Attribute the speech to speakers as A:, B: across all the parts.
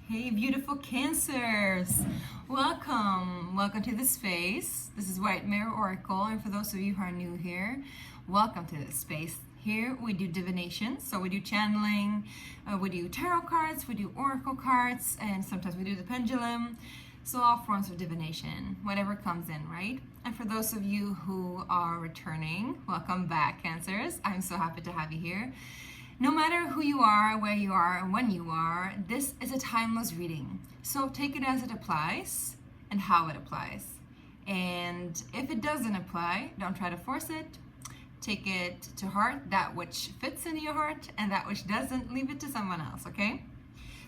A: Hey, beautiful Cancers! Welcome to this space. This is White Mirror Oracle, and for those of you who are new here, welcome to this space. Here we do divination, so we do channeling, we do tarot cards, we do oracle cards, and sometimes we do the pendulum. So all forms of divination, whatever comes in, right? And for those of you who are returning, welcome back, Cancers. I'm so happy to have you here. No matter who you are, where you are, and when you are, this is a timeless reading. So take it as it applies and how it applies. And if it doesn't apply, don't try to force it. Take it to heart, that which fits into your heart, and that which doesn't, leave it to someone else, okay?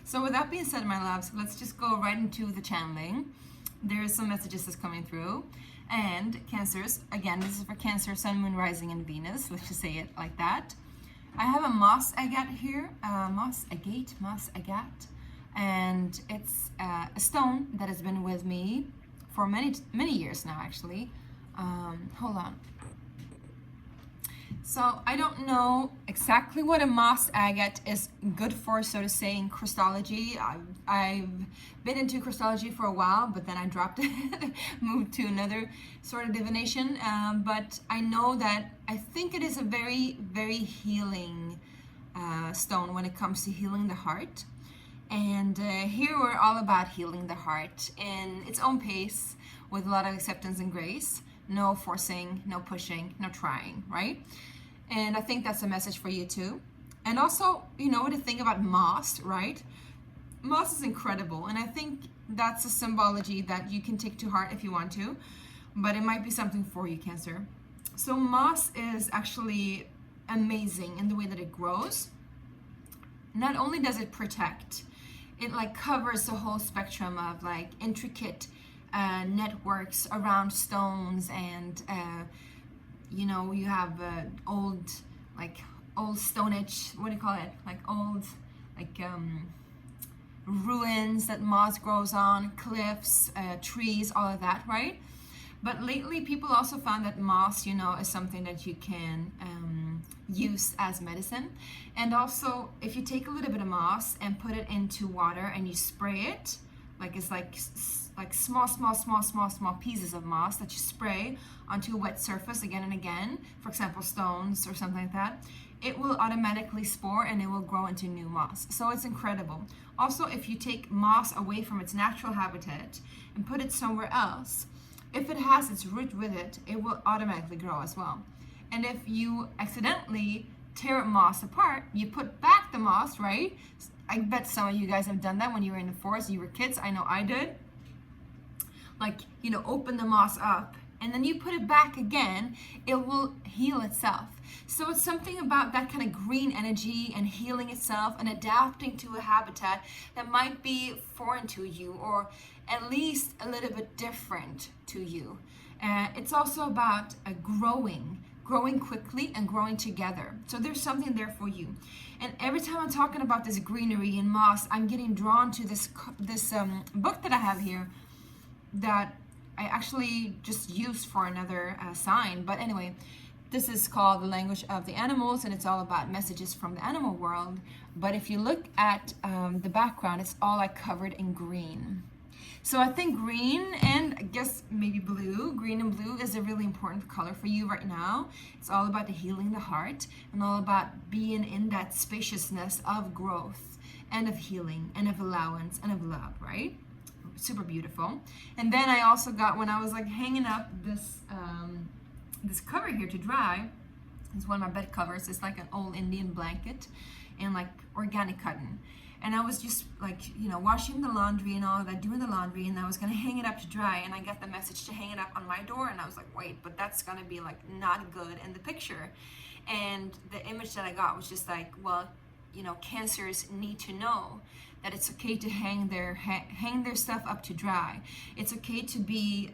A: So with that being said, my loves, let's just go right into the channeling. There's some messages that's coming through. And Cancers, again, this is for Cancer, Sun, Moon, Rising, and Venus. Let's just say it like that. I have a moss agate here, moss agate, and it's a stone that has been with me for many years now, actually. Hold on. So I don't know exactly what a moss agate is good for, so to say, in Christology. I've been into Christology for a while, but then I dropped it, moved to another sort of divination. But I know that I think it is a very, very healing stone when it comes to healing the heart. And here we're all about healing the heart in its own pace with a lot of acceptance and grace. No forcing, no pushing, no trying, right? And I think that's a message for you too. And also, you know, the thing about moss, right? Moss is incredible. And I think that's a symbology that you can take to heart if you want to. But it might be something for you, Cancer. So moss is actually amazing in the way that it grows. Not only does it protect, it like covers the whole spectrum of like intricate networks around stones, and you know, you have old Stone Age, what do you call it, like old ruins that moss grows on, cliffs, trees, all of that, right? But lately people also found that moss, you know, is something that you can use as medicine. And also if you take a little bit of moss and put it into water and you spray it, like it's like small pieces of moss that you spray onto a wet surface again and again, for example stones or something like that, it will automatically spore and it will grow into new moss. So it's incredible. Also, if you take moss away from its natural habitat and put it somewhere else, if it has its root with it, it will automatically grow as well. And if you accidentally tear moss apart, you put back the moss, right? I bet some of you guys have done that when you were in the forest, you were kids. I know I did. Like, you know, open the moss up and then you put it back again, it will heal itself. So it's something about that kind of green energy and healing itself and adapting to a habitat that might be foreign to you, or at least a little bit different to you. It's also about growing quickly and growing together. So there's something there for you. And every time I'm talking about this greenery and moss, I'm getting drawn to this book that I have here that I actually just used for another sign. But anyway, this is called The Language of the Animals, and it's all about messages from the animal world. But if you look at the background, it's all like covered in green. So I think green, and I guess maybe blue, green and blue is a really important color for you right now. It's all about the healing the heart and all about being in that spaciousness of growth and of healing and of allowance and of love, right? Super beautiful. And then I also got, when I was like hanging up this this cover here to dry, it's one of my bed covers. It's like an old Indian blanket and like organic cotton. And I was just like, you know, washing the laundry and all of that, doing the laundry, and I was gonna hang it up to dry, and I got the message to hang it up on my door, and I was like, wait, but that's gonna be like not good in the picture. And the image that I got was just like, well, you know, Cancers need to know that it's okay to hang their stuff up to dry. It's okay to be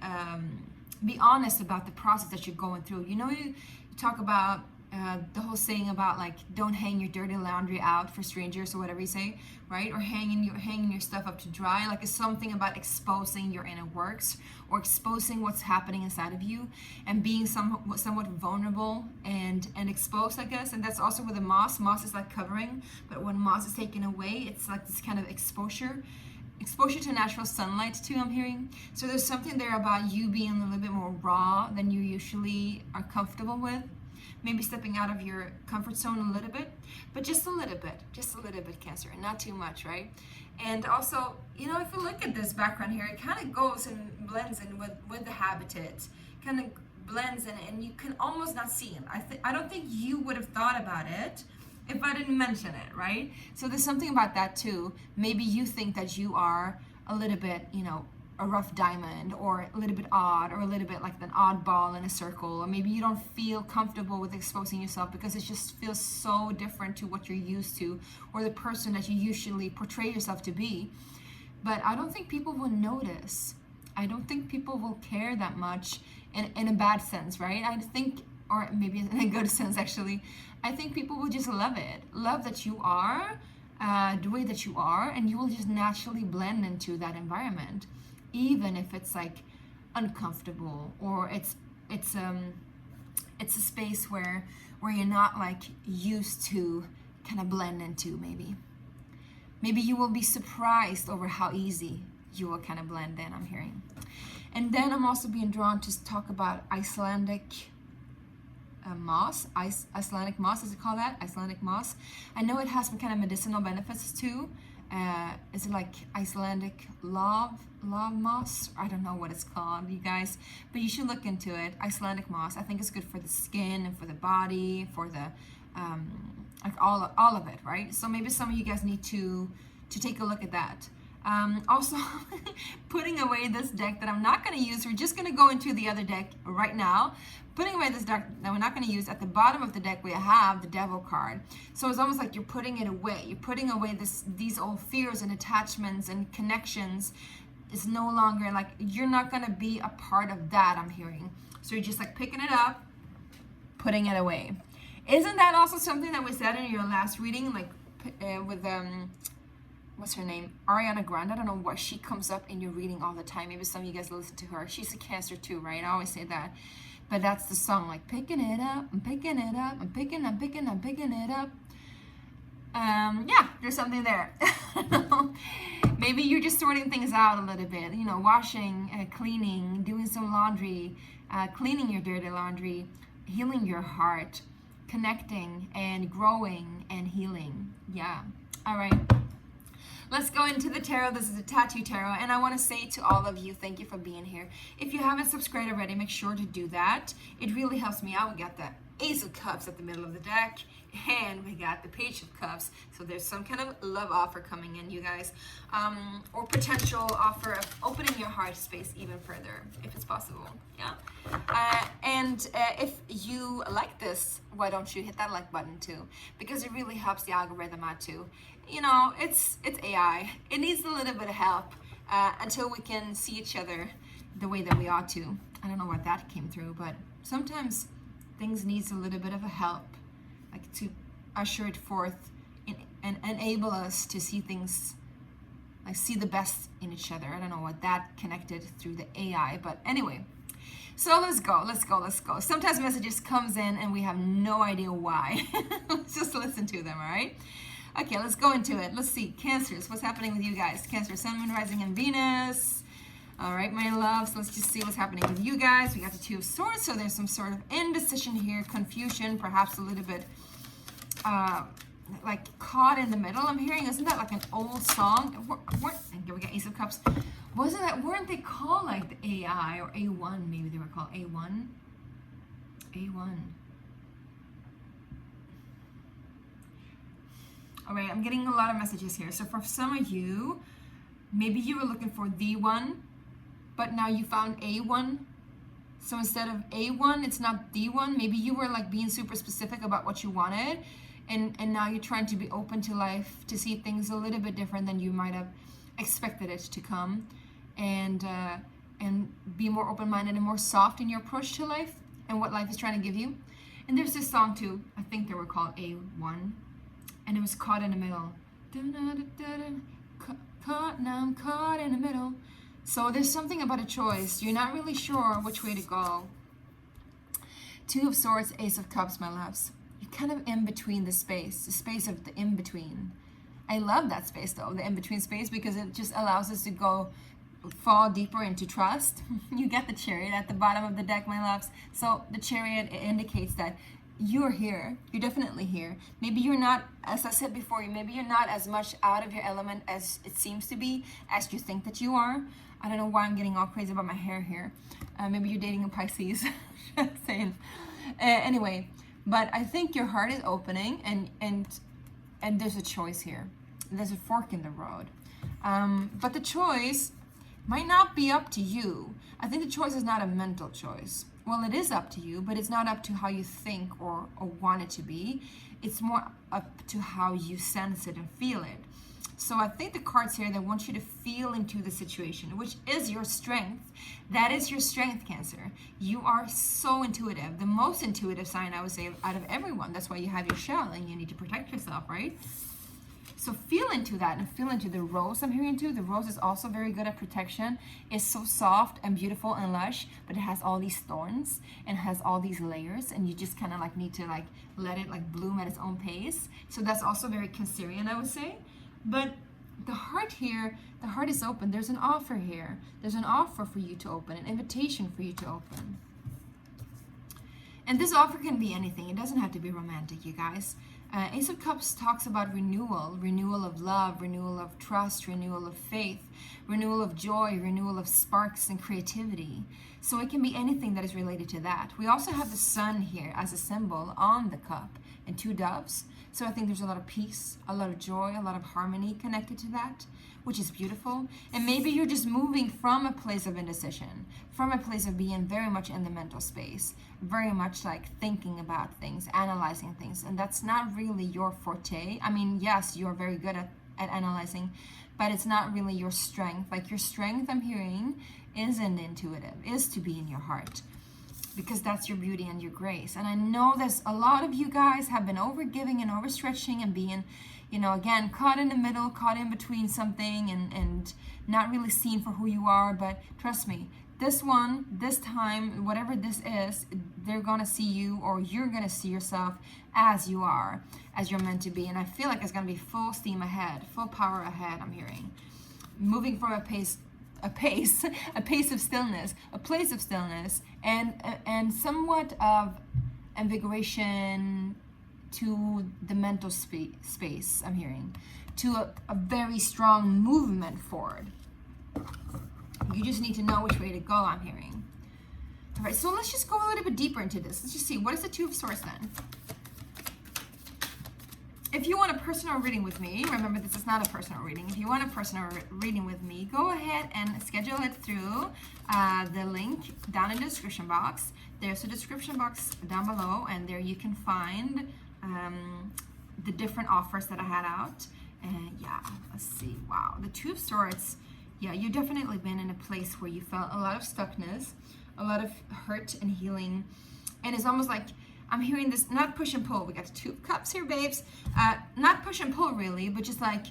A: honest about the process that you're going through. You know, you talk about the whole saying about like, don't hang your dirty laundry out for strangers or whatever you say, right? Or hanging your stuff up to dry. Like, it's something about exposing your inner works or exposing what's happening inside of you and being somewhat vulnerable and exposed, I guess. And that's also with the moss. Moss is like covering, but when moss is taken away, it's like this kind of exposure. exposure to natural sunlight too, I'm hearing. So there's something there about you being a little bit more raw than you usually are comfortable with. Maybe stepping out of your comfort zone a little bit, but just a little bit, Cancer, and not too much, right? And also, you know, if you look at this background here, it kind of goes and blends in with the habitat, kind of blends in, and you can almost not see him. I don't think you would have thought about it if I didn't mention it, right? So there's something about that too. Maybe you think that you are a little bit, you know, a rough diamond, or a little bit odd, or a little bit like an oddball in a circle, or maybe you don't feel comfortable with exposing yourself because it just feels so different to what you're used to, or the person that you usually portray yourself to be. But I don't think people will notice. I don't think people will care that much in a bad sense, right? I think, or maybe in a good sense actually, I think people will just love it. Love that you are the way that you are, and you will just naturally blend into that environment. Even if it's like uncomfortable, or it's a space where you're not like used to kind of blend into. Maybe you will be surprised over how easy you will kind of blend in, I'm hearing. And then I'm also being drawn to talk about Icelandic moss. Icelandic moss, is it called that? Icelandic moss. I know it has some kind of medicinal benefits too. Is it like Icelandic love moss? I don't know what it's called, you guys, but you should look into it. Icelandic moss, I think it's good for the skin and for the body, for the like all of it, right? So maybe some of you guys need to take a look at that. Also, putting away this deck that I'm not going to use. We're just going to go into the other deck right now. Putting away this deck that we're not going to use. At the bottom of the deck, we have the Devil card. So it's almost like you're putting it away. You're putting away these old fears and attachments and connections. It's no longer like, you're not going to be a part of that, I'm hearing. So you're just like picking it up, putting it away. Isn't that also something that we said in your last reading, like with what's her name? Ariana Grande. I don't know why she comes up in your reading all the time. Maybe some of you guys listen to her. She's a Cancer too, right? I always say that. But that's the song, like picking it up, I'm picking it up, I'm picking it up. Yeah, there's something there. Maybe you're just sorting things out a little bit, you know, washing, cleaning, doing some laundry, cleaning your dirty laundry, healing your heart, connecting and growing and healing. Yeah. All right. Let's go into the tarot. This is a tattoo tarot, and I want to say to all of you, thank you for being here. If you haven't subscribed already, make sure to do that. It really helps me out. We got the Ace of Cups at the middle of the deck, and we got the Page of Cups. So there's some kind of love offer coming in, you guys, or potential offer of opening your heart space even further, if it's possible. Yeah. And if you like this, why don't you hit that like button too? Because it really helps the algorithm out too. You know, it's AI. It needs a little bit of help until we can see each other the way that we ought to. I don't know what that came through, but sometimes things needs a little bit of a help, like to usher it forth and enable us to see things, like see the best in each other. I don't know what that connected through the AI, but anyway. So let's go. Sometimes messages comes in and we have no idea why. Let's just listen to them, all right? Okay, let's go into it. Let's see. Cancers, what's happening with you guys? Cancer, Sun, Moon, Rising, and Venus. All right, my loves, let's just see what's happening with you guys. We got the Two of Swords, so there's some sort of indecision here, confusion, perhaps a little bit like caught in the middle. I'm hearing, isn't that like an old song? Here we got Ace of Cups. Weren't they called like the AI or A1? Maybe they were called A1. A1. All right, I'm getting a lot of messages here. So for some of you, maybe you were looking for the one, but now you found A1. So instead of A1, it's not the one. Maybe you were like being super specific about what you wanted, and now you're trying to be open to life, to see things a little bit different than you might have expected it to come, and be more open-minded and more soft in your approach to life and what life is trying to give you. And there's this song too, I think they were called A1, and it was Caught in the Middle. Now I'm caught in the middle. So there's something about a choice. You're not really sure which way to go. Two of Swords, Ace of Cups, my loves. You're kind of in between the space of the in-between. I love that space though, the in-between space, because it just allows us to fall deeper into trust. You get the Chariot at the bottom of the deck, my loves. So the Chariot, it indicates that you're here. You're definitely here. Maybe you're not, as I said before, maybe you're not as much out of your element as it seems to be, as you think that you are. I don't know why I'm getting all crazy about my hair here. Maybe you're dating a Pisces. Just saying. Anyway, but I think your heart is opening, and there's a choice here. There's a fork in the road. But the choice might not be up to you. I think the choice is not a mental choice. Well, it is up to you, but it's not up to how you think or want it to be. It's more up to how you sense it and feel it. So I think the cards here, they want you to feel into the situation, which is your strength. That is your strength, Cancer. You are so intuitive. The most intuitive sign, I would say, out of everyone. That's why you have your shell and you need to protect yourself, right? So feel into that and feel into the rose I'm hearing too. The rose is also very good at protection. It's so soft and beautiful and lush, but it has all these thorns and has all these layers, and you just kind of like need to like let it like bloom at its own pace. So that's also very Cancerian, I would say. But the heart here, the heart is open. There's an offer here. There's an offer for you to open, an invitation for you to open. And this offer can be anything. It doesn't have to be romantic, you guys. Ace of Cups talks about renewal of love, renewal of trust, renewal of faith, renewal of joy, renewal of sparks and creativity. So it can be anything that is related to that. We also have the sun here as a symbol on the cup and 2 doves. So I think there's a lot of peace, a lot of joy, a lot of harmony connected to that, which is beautiful. And maybe you're just moving from a place of indecision, from a place of being very much in the mental space, very much like thinking about things, analyzing things. And that's not really your forte. I mean, yes, you're very good at analyzing, but it's not really your strength. Like your strength, I'm hearing, isn't intuitive, is to be in your heart, because that's your beauty and your grace. And I know there's a lot of you guys have been overgiving and overstretching and being, you know, again, caught in the middle, caught in between something and not really seen for who you are. But trust me, this time, whatever this is, they're gonna see you, or you're gonna see yourself as you are, as you're meant to be. And I feel like it's gonna be full steam ahead, full power ahead, I'm hearing. Moving from a pace of stillness, a place of stillness, and somewhat of invigoration to the mental space, I'm hearing, to a very strong movement forward. You just need to know which way to go, I'm hearing. All right, so let's just go a little bit deeper into this. Let's just see, what is the 2 of Swords then? If you want a personal reading with me, remember this is not a personal reading. If you want a personal reading with me, go ahead and schedule it through the link down in the description box. There's a description box down below, and there you can find the different offers that I had out. And yeah, let's see. Wow, the 2 of Swords. Yeah, you've definitely been in a place where you felt a lot of stuckness, a lot of hurt and healing. And it's almost like, I'm hearing this, not push and pull. We got the 2 of Cups here, babes. Not push and pull, really, but just like,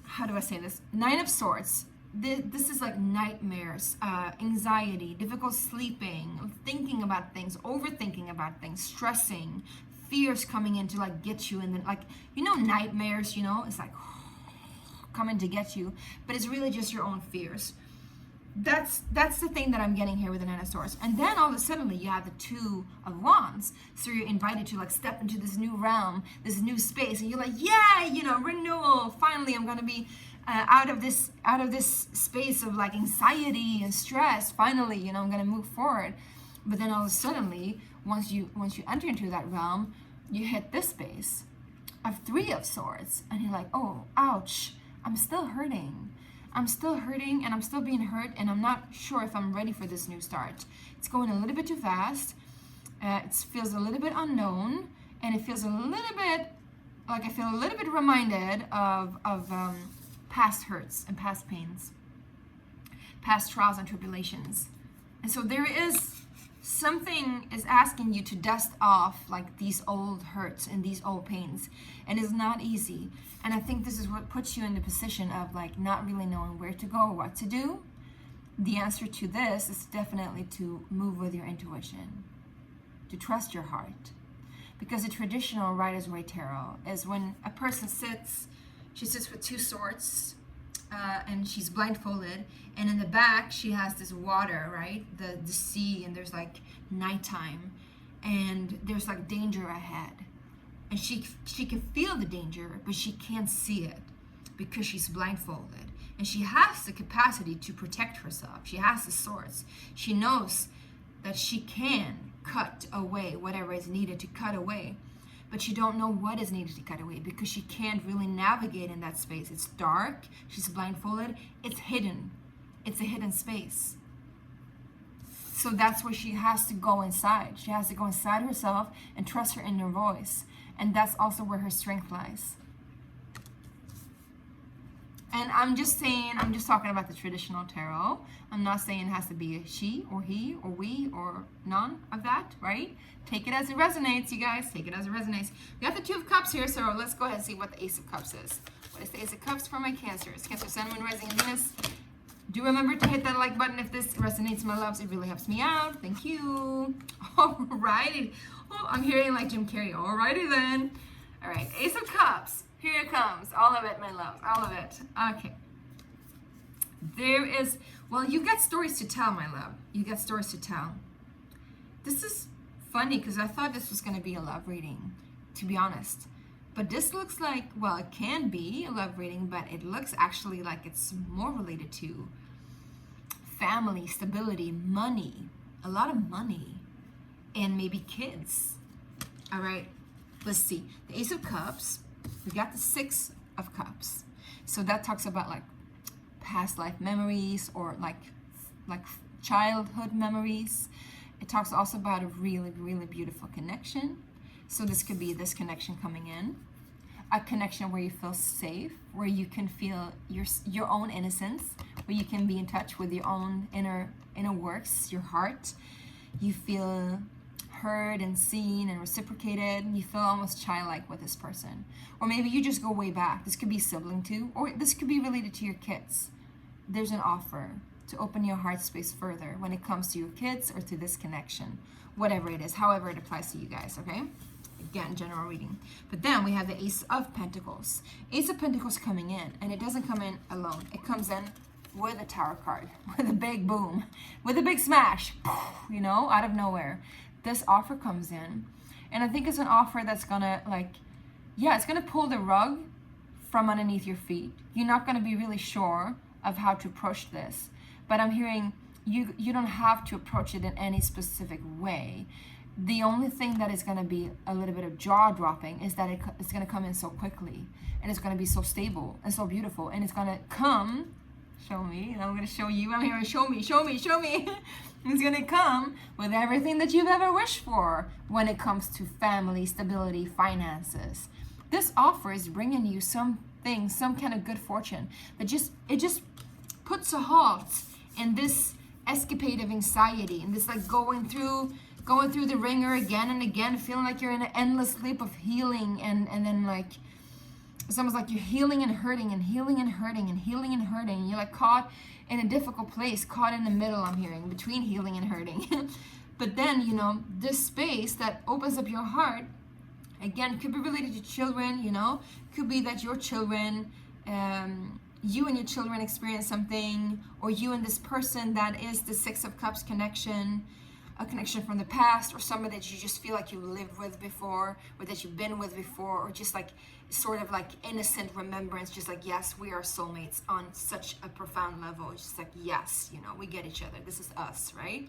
A: how do I say this? 9 of Swords. This is like nightmares, anxiety, difficult sleeping, thinking about things, overthinking about things, stressing, fears coming in to like get you. And then like, you know, nightmares, you know, it's like coming to get you, but it's really just your own fears. That's the thing that I'm getting here with the 9 of Swords. And then all of a sudden you have the 2 of Wands. So you're invited to like step into this new realm, this new space, and you're like, yeah, you know, renewal. Finally, I'm gonna be out of this space of like anxiety and stress. Finally, you know, I'm gonna move forward. But then all of a sudden, once you enter into that realm, you hit this space of 3 of Swords, and you're like, oh, ouch, I'm still hurting. I'm still hurting, and I'm still being hurt, and I'm not sure if I'm ready for this new start. It's going a little bit too fast. It feels a little bit unknown, and it feels a little bit like I feel a little bit reminded of past hurts and past pains, past trials and tribulations. And so there is something is asking you to dust off like these old hurts and these old pains, and it's not easy. And I think this is what puts you in the position of like not really knowing where to go or what to do. The answer to this is definitely to move with your intuition, to trust your heart, Because the traditional Rider-Waite Tarot is when a person sits, she sits with two swords, and she's blindfolded, and in the back she has this water, right? The sea, and there's like nighttime, and there's like danger ahead. And she can feel the danger, but she can't see it because she's blindfolded. And she has the capacity to protect herself. She has the swords. She knows that she can cut away whatever is needed to cut away. But she don't know what is needed to cut away because she can't really navigate in that space. It's dark. She's blindfolded. It's hidden. It's a hidden space. So that's where she has to go inside. She has to go inside herself and trust her inner voice. And that's also where her strength lies. And I'm just talking about the traditional tarot. I'm not saying it has to be a she or he or we or none of that, right? Take it as it resonates, you guys. Take it as it resonates. We got the Two of Cups here, so let's go ahead and see what the Ace of Cups is. What is the Ace of Cups for my Cancers? Cancer, Sun, Moon, Rising, and Venus. Do remember to hit that like button if this resonates, my loves. It really helps me out. Thank you. Alrighty. Oh, I'm hearing like Jim Carrey. Alrighty then. All right, Ace of Cups. Here it comes. All of it, my loves. All of it. Okay. There is, well, you got stories to tell, my love. You got stories to tell. This is funny because I thought this was going to be a love reading, to be honest. But this looks like, well, it can be a love reading, but it looks actually like it's more related to family, stability, money, a lot of money, and maybe kids. All right, let's see. The Ace of Cups. We got the Six of Cups. So that talks about like past life memories or like childhood memories. It talks also about a really, really beautiful connection. So this could be this connection coming in. A connection where you feel safe, where you can feel your own innocence, where you can be in touch with your own inner works, your heart. You feel heard and seen and reciprocated. You feel almost childlike with this person. Or maybe you just go way back. This could be sibling too, or this could be related to your kids. There's an offer to open your heart space further when it comes to your kids or to this connection. Whatever it is, however it applies to you guys, okay? Again, general reading. But then we have the Ace of Pentacles. Ace of Pentacles coming in, and it doesn't come in alone. It comes in with a tower card, with a big boom, with a big smash, you know, out of nowhere. This offer comes in, and I think it's an offer that's gonna it's gonna pull the rug from underneath your feet. You're not gonna be really sure of how to approach this, but I'm hearing you don't have to approach it in any specific way. The only thing that is gonna be a little bit of jaw-dropping is that it's gonna come in so quickly, and it's gonna be so stable and so beautiful, and it's gonna come. Show me, and I'm gonna show you. I'm here. Show me. It's gonna come with everything that you've ever wished for when it comes to family, stability, finances. This offer is bringing you something, some kind of good fortune that just puts a halt in this escapade of anxiety and this like going through the ringer again and again, feeling like you're in an endless leap of healing, and then like it's almost like you're healing and hurting and healing and hurting and healing and hurting. You're like caught in a difficult place, caught in the middle, I'm hearing, between healing and hurting. But then, you know, this space that opens up your heart, again, could be related to children, you know, could be that your children, you and your children experience something, or you and this person that is the Six of Cups connection, a connection from the past, or somebody that you just feel like you lived with before, or that you've been with before, or just like sort of like innocent remembrance, just like, yes, we are soulmates on such a profound level. It's just like, yes, you know, we get each other. This is us, right?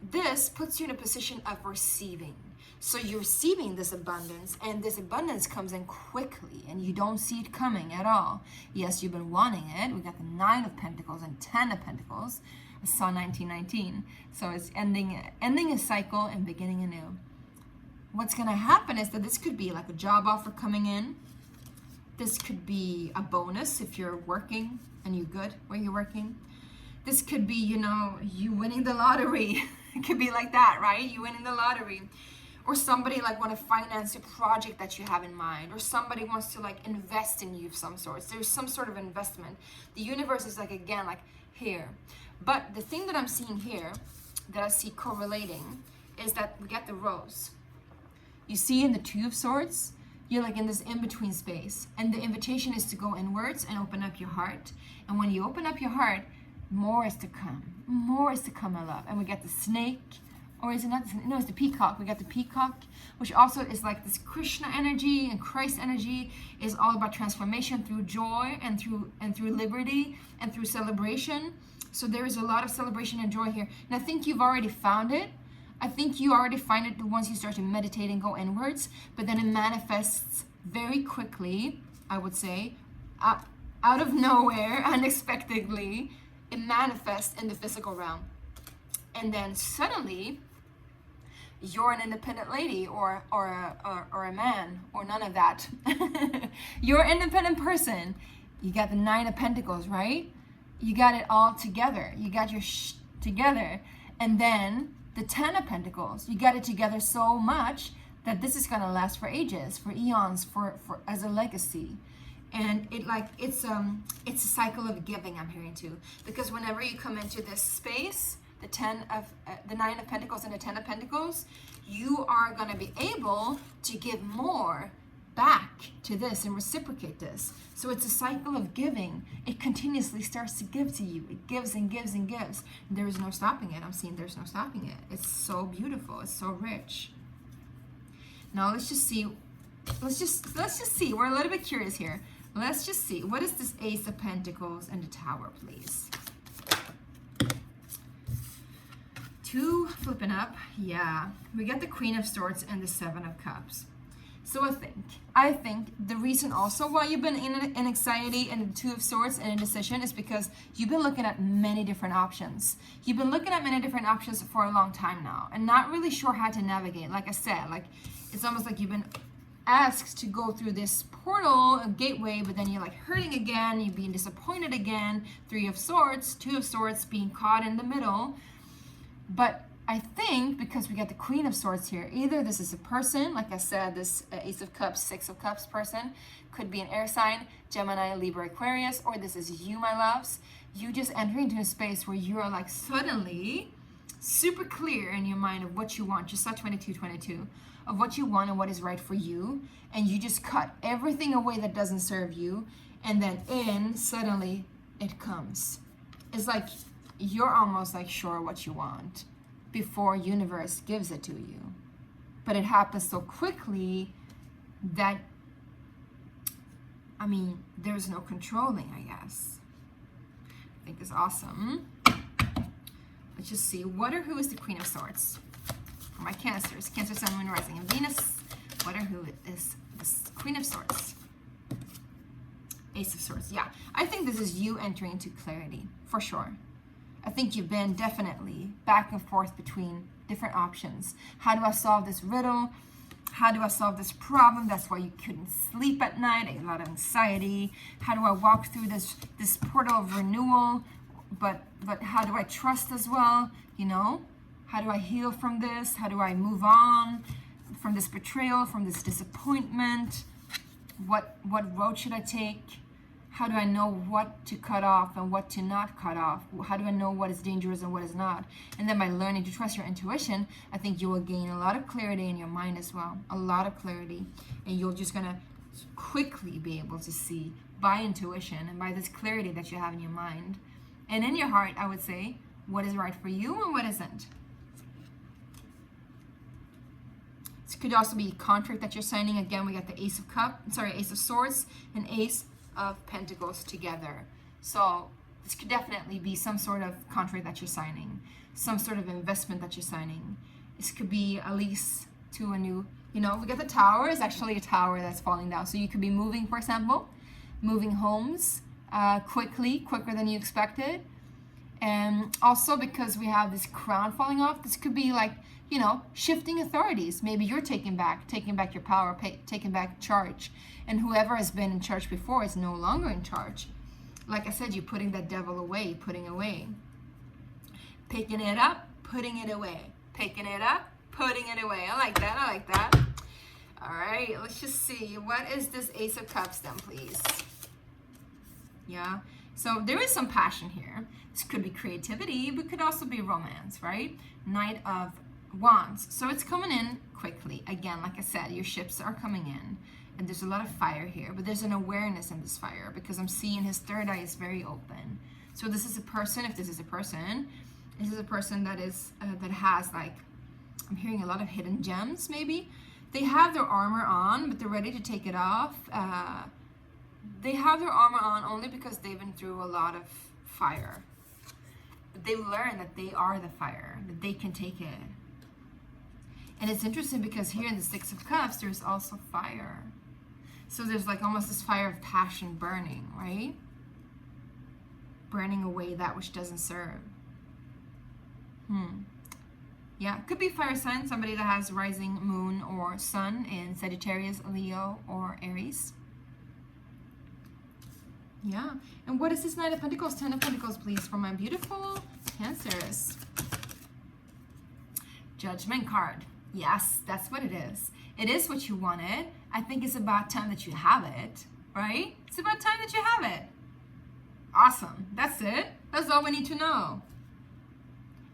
A: This puts you in a position of receiving. So you're receiving this abundance, and this abundance comes in quickly, and you don't see it coming at all. Yes, you've been wanting it. We got the Nine of Pentacles and 10 of Pentacles. I saw 1919. So it's ending a cycle and beginning anew. What's going to happen is that this could be like a job offer coming in. This could be a bonus if you're working and you're good where you're working. This could be, you know, you winning the lottery. It could be like that, right? You winning the lottery. Or somebody like want to finance a project that you have in mind. Or somebody wants to like invest in you of some sort. There's some sort of investment. The universe is like, again, like here. But the thing that I'm seeing here, that I see correlating, is that we get the Rose. You see in the Two of Swords, you're like in this in-between space. And the invitation is to go inwards and open up your heart. And when you open up your heart, more is to come. More is to come, my love. And we got the snake. Or is it not? No, it's the peacock. We got the peacock, which also is like this Krishna energy and Christ energy, is all about transformation through joy and through liberty and through celebration. So there is a lot of celebration and joy here. And I think you've already found it. I think you already find it once you start to meditate and go inwards, but then it manifests very quickly, I would say, out of nowhere, unexpectedly. It manifests in the physical realm. And then suddenly, you're an independent lady or a man or none of that. You're an independent person. You got the 9 of Pentacles, right? You got it all together. You got your together. And then the 10 of Pentacles. You got it together so much that this is going to last for ages, for eons, for as a legacy. And it's a cycle of giving, I'm hearing too. Because whenever you come into this space, the 9 of Pentacles and the 10 of Pentacles, you are going to be able to give more back to this and reciprocate this. So it's a cycle of giving. It continuously starts to give to you. It gives and gives and gives. There is no stopping it. I'm seeing there's no stopping it. It's so beautiful. It's so rich. Now let's just see. Let's just see. We're a little bit curious here. Let's just see. What is this Ace of Pentacles and the Tower, please? 2 flipping up. Yeah. We got the Queen of Swords and the 7 of Cups. So I think the reason also why you've been in anxiety and the 2 of Swords and indecision is because you've been looking at many different options. You've been looking at many different options for a long time now and not really sure how to navigate. Like I said, like it's almost like you've been asked to go through this portal, a gateway, but then you're like hurting again, you're being disappointed again. 3 of Swords, 2 of Swords, being caught in the middle. But I think because we got the Queen of Swords here, either this is a person, like I said, this Ace of Cups, 6 of Cups person, could be an air sign, Gemini, Libra, Aquarius, or this is you, my loves. You just enter into a space where you are like suddenly super clear in your mind of what you want. Just saw 2222 of what you want and what is right for you. And you just cut everything away that doesn't serve you. And then suddenly it comes. It's like you're almost like sure what you want before universe gives it to you. But it happens so quickly that, I mean, there's no controlling, I guess. I think it's awesome. Let's just see. Who is the Queen of Swords? For my Cancers. Cancer, Sun, Moon, Rising, and Venus. Who is this Queen of Swords? Ace of Swords. Yeah. I think this is you entering into clarity, for sure. I think you've been definitely back and forth between different options. How do I solve this riddle? How do I solve this problem? That's why you couldn't sleep at night, a lot of anxiety. How do I walk through this portal of renewal? But how do I trust as well? You know, how do I heal from this? How do I move on from this betrayal, from this disappointment? What road should I take? How do I know what to cut off and what to not cut off? How do I know what is dangerous and what is not? And then by learning to trust your intuition, I think you will gain a lot of clarity in your mind as well. A lot of clarity. And you're just going to quickly be able to see by intuition and by this clarity that you have in your mind. And in your heart, I would say, what is right for you and what isn't. This could also be a contract that you're signing. Again, we got the Ace of Swords and Ace of Pentacles together. So this could definitely be some sort of contract that you're signing, some sort of investment that you're signing. This could be a lease to a new, we got the Tower. It's actually a tower that's falling down. So you could be moving, for example, moving homes quicker than you expected. And also because we have this crown falling off, this could be like, shifting authorities. Maybe you're taking back your power, taking back charge. And whoever has been in charge before is no longer in charge. Like I said, you're putting that devil away, putting away. Picking it up, putting it away. Picking it up, putting it away. I like that. All right, let's just see. What is this Ace of Cups then, please? Yeah, so there is some passion here. This could be creativity, but could also be romance, right? Knight of Wands. So it's coming in quickly. Again, like I said, your ships are coming in. And there's a lot of fire here. But there's an awareness in this fire. Because I'm seeing his third eye is very open. So this is a person, if this is a person, this is a person that is that has, like, I'm hearing a lot of hidden gems, maybe. They have their armor on, but they're ready to take it off. They have their armor on only because they've been through a lot of fire. But they've learned that they are the fire, that they can take it. And it's interesting because here in the Six of Cups, there's also fire. So there's like almost this fire of passion burning, right? Burning away that which doesn't serve. Yeah, could be fire sign, somebody that has rising moon or sun in Sagittarius, Leo, or Aries. Yeah, and what is this Knight of Pentacles, Ten of Pentacles, please, for my beautiful Cancers? Judgment card. Yes, that's what it is. It is what you wanted. I think it's about time that you have it, right? It's about time that you have it. Awesome. That's it. That's all we need to know.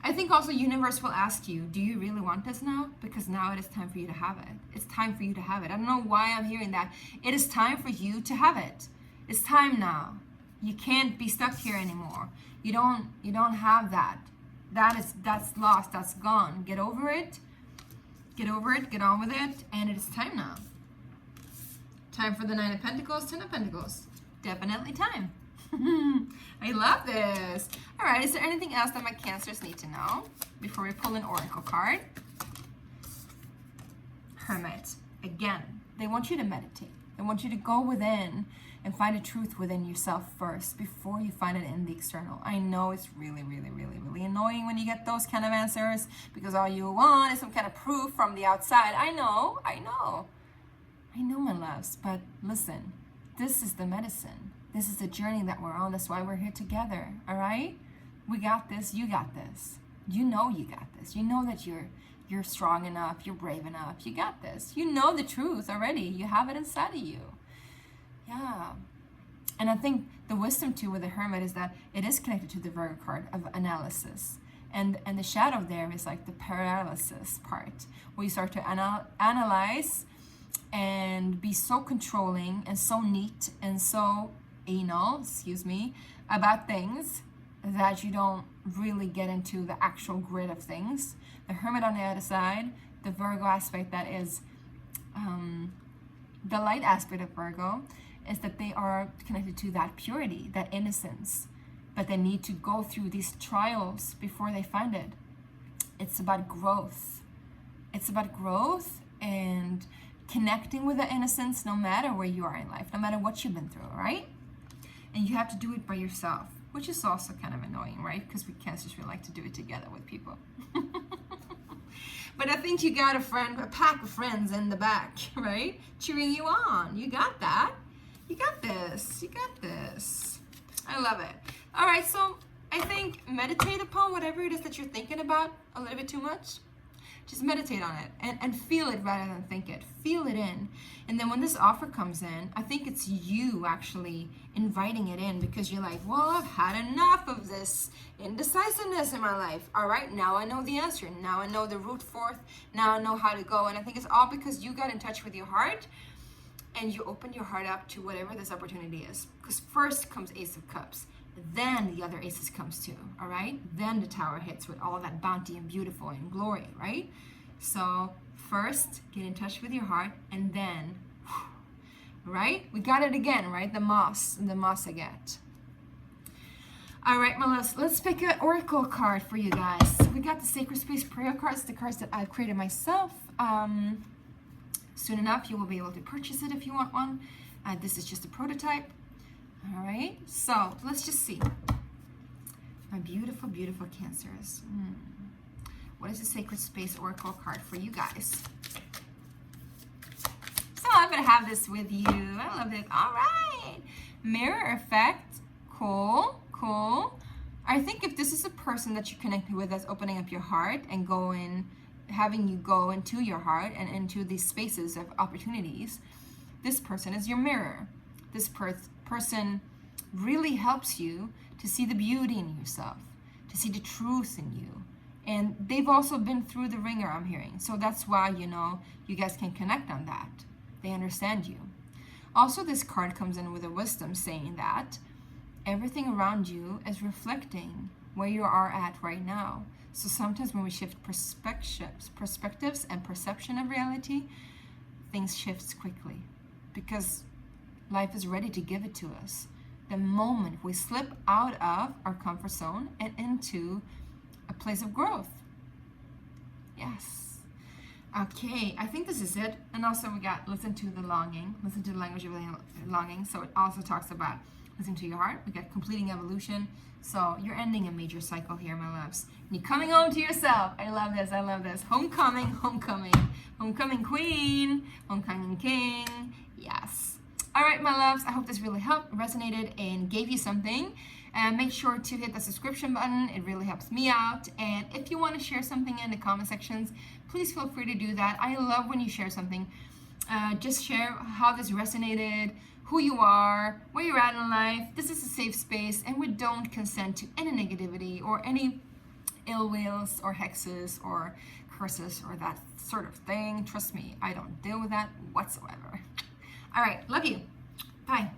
A: I think also universe will ask you, do you really want this now? Because now it is time for you to have it. It's time for you to have it. I don't know why I'm hearing that. It is time for you to have it. It's time now. You can't be stuck here anymore. You don't have that. That's lost. That's gone. Get over it. Get over it. Get on with it. And it is time now. Time for the Nine of Pentacles, Ten of Pentacles. Definitely time. I love this. All right, is there anything else that my Cancers need to know before we pull an oracle card? Hermit. Again, they want you to meditate. They want you to go within and find a truth within yourself first before you find it in the external. I know it's really, really, really, really annoying when you get those kind of answers because all you want is some kind of proof from the outside. I know, my loves, but listen, this is the medicine. This is the journey that we're on. That's why we're here together, all right? We got this. You got this. You know you got this. You know that you're strong enough. You're brave enough. You got this. You know the truth already. You have it inside of you. Yeah. And I think the wisdom, too, with the Hermit is that it is connected to the Virgo card of analysis. And the shadow there is like the paralysis part, where you start to analyze and be so controlling and so neat and so anal, about things that you don't really get into the actual grid of things. The Hermit on the other side, the Virgo aspect that is the light aspect of Virgo, is that they are connected to that purity, that innocence, but they need to go through these trials before they find it. It's about growth. It's about growth and connecting with the innocence no matter where you are in life, no matter what you've been through, right? And you have to do it by yourself, which is also kind of annoying, right? Because we Cancers, we like to do it together with people. But I think you got a pack of friends in the back, right? Cheering you on. You got that. You got this. You got this. I love it. All right, so I think meditate upon whatever it is that you're thinking about a little bit too much. Just meditate on it and feel it rather than think it. Feel it in. And then when this offer comes in, I think it's you actually inviting it in because you're like, well, I've had enough of this indecisiveness in my life. All right, now I know the answer. Now I know the route forth. Now I know how to go. And I think it's all because you got in touch with your heart and you opened your heart up to whatever this opportunity is. Because first comes Ace of Cups. Then the other aces comes too, all right? Then the Tower hits with all that bounty and beautiful and glory, right? So first, get in touch with your heart, and then, right? We got it again, right? The moss agate. All right, my loves, let's pick an oracle card for you guys. We got the Sacred Space Prayer cards, the cards that I've created myself. Soon enough, you will be able to purchase it if you want one. This is just a prototype. All right, so let's just see. My beautiful, beautiful Cancers. What is the Sacred Space Oracle card for you guys? So I'm going to have this with you. I love it. All right. Mirror effect. Cool, cool. I think if this is a person that you're connected with that's opening up your heart and having you go into your heart and into these spaces of opportunities, this person is your mirror. This person really helps you to see the beauty in yourself, to see the truth in you, And they've also been through the ringer, I'm hearing. So that's why, you guys can connect on that. They understand you. Also, this card comes in with a wisdom saying that everything around you is reflecting where you are at right now. So sometimes when we shift perspectives and perception of reality, things shifts quickly because life is ready to give it to us. The moment we slip out of our comfort zone and into a place of growth. Yes. Okay, I think this is it. And also we got listen to the longing, listen to the language of longing. So it also talks about listening to your heart. We got completing evolution. So you're ending a major cycle here, my loves. And you're coming home to yourself. I love this. I love this. Homecoming, homecoming. Homecoming queen, homecoming king. Yes. All right, my loves. I hope this really helped, resonated, and gave you something. And make sure to hit the subscription button. It really helps me out. And if you want to share something in the comment sections, please feel free to do that. I love when you share something. Just share how this resonated, who you are, where you're at in life. This is a safe space, and we don't consent to any negativity or any ill wills or hexes or curses or that sort of thing. Trust me, I don't deal with that whatsoever. All right, love you. Bye.